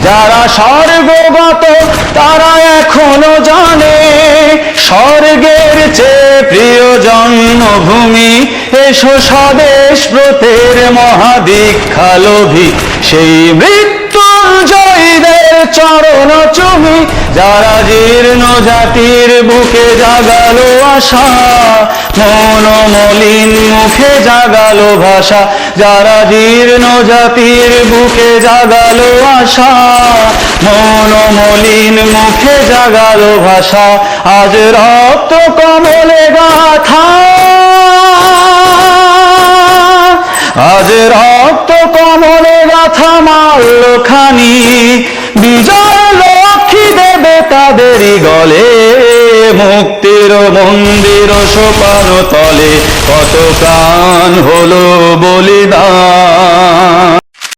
যারা স্বর্গগত তারা এখনো জানে স্বর্গের চেয়ে প্রিয় জন্মভূমি। এসো স্বদেশ ব্রতের মহাদীক্ষালোভী সেই মৃত্যুঞ্জয়ীদের চরণ চুমি। যারা জীর্ণ জাতির বুকে জাগালো আশা মন মলিন মুখে জাগালো ভাষা। যারা জীর্ণ জাতির বুকে জাগালো আশা মন মলিন মুখে জাগালো ভাষা। আজ রক্ত কমলে গাথা, আজ রক্ত কমলে গাথা মাল্য খানি বিজয় লক্ষ্মী দেবে তাদেরই গলে। মুক্তির মন্দির সোপান তলে কত প্রাণ হলো বলিদান।